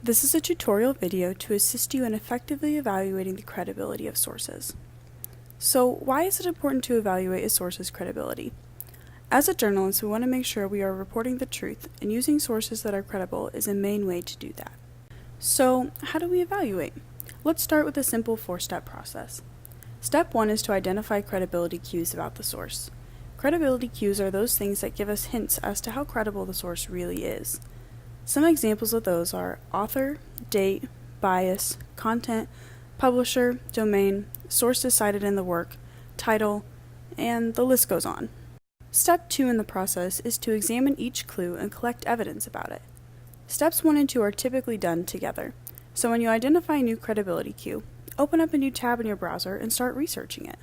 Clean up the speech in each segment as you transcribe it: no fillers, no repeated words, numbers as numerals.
This is a tutorial video to assist you in effectively evaluating the credibility of sources. So, why is it important to evaluate a source's credibility? As a journalist, we want to make sure we are reporting the truth, and using sources that are credible is a main way to do that. So, how do we evaluate? Let's start with a simple four-step process. Step 1 is to identify credibility cues about the source. Credibility cues are those things that give us hints as to how credible the source really is. Some examples of those are author, date, bias, content, publisher, domain, sources cited in the work, title, and the list goes on. Step 2 in the process is to examine each clue and collect evidence about it. Steps 1 and 2 are typically done together, so when you identify a new credibility cue, open up a new tab in your browser and start researching it.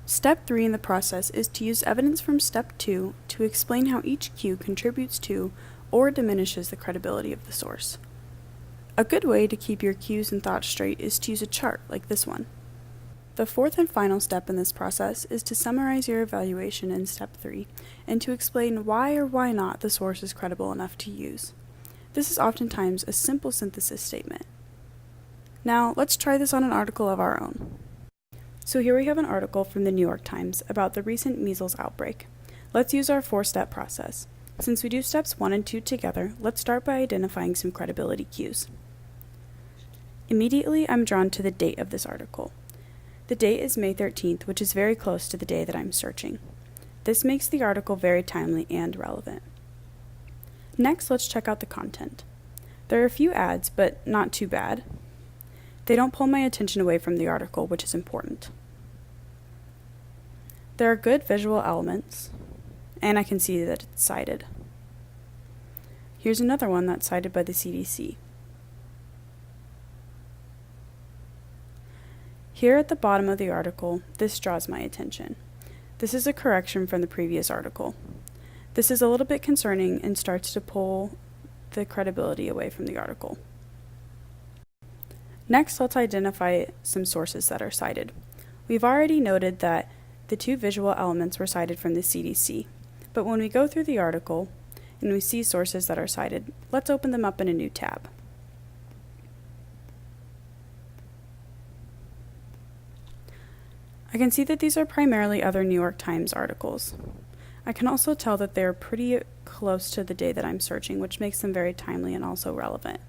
Step 3 in the process is to use evidence from Step 2 to explain how each cue contributes to or diminishes the credibility of the source. A good way to keep your cues and thoughts straight is to use a chart like this one. The fourth and final step in this process is to summarize your evaluation in Step 3 and to explain why or why not the source is credible enough to use. This is oftentimes a simple synthesis statement. Now, let's try this on an article of our own. So here we have an article from the New York Times about the recent measles outbreak. Let's use our four-step process. Since we do steps 1 and 2 together, let's start by identifying some credibility cues. Immediately, I'm drawn to the date of this article. The date is May 13th, which is very close to the day that I'm searching. This makes the article very timely and relevant. Next, let's check out the content. There are a few ads, but not too bad. They don't pull my attention away from the article, which is important. There are good visual elements, and I can see that it's cited. Here's another one that's cited by the CDC. Here at the bottom of the article, this draws my attention. This is a correction from the previous article. This is a little bit concerning and starts to pull the credibility away from the article. Next, let's identify some sources that are cited. We've already noted that the two visual elements were cited from the CDC, but when we go through the article and we see sources that are cited, let's open them up in a new tab. I can see that these are primarily other New York Times articles. I can also tell that they're pretty close to the day that I'm searching, which makes them very timely and also relevant.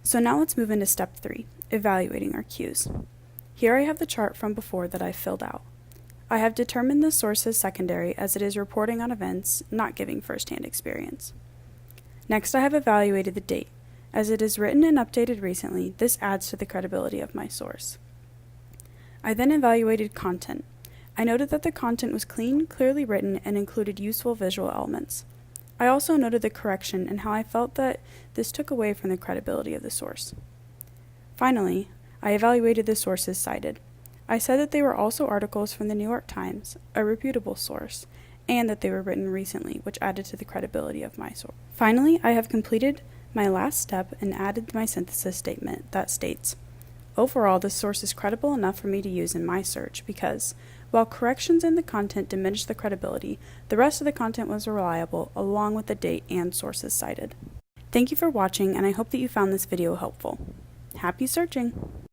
So now let's move into Step 3, evaluating our cues. Here I have the chart from before that I filled out. I have determined the source as secondary as it is reporting on events, not giving first-hand experience. Next, I have evaluated the date. As it is written and updated recently, this adds to the credibility of my source. I then evaluated content. I noted that the content was clean, clearly written, and included useful visual elements. I also noted the correction and how I felt that this took away from the credibility of the source. Finally, I evaluated the sources cited. I said that they were also articles from the New York Times, a reputable source, and that they were written recently, which added to the credibility of my source. Finally, I have completed my last step and added my synthesis statement that states, overall, this source is credible enough for me to use in my search because, while corrections in the content diminished the credibility, the rest of the content was reliable, along with the date and sources cited. Thank you for watching, and I hope that you found this video helpful. Happy searching!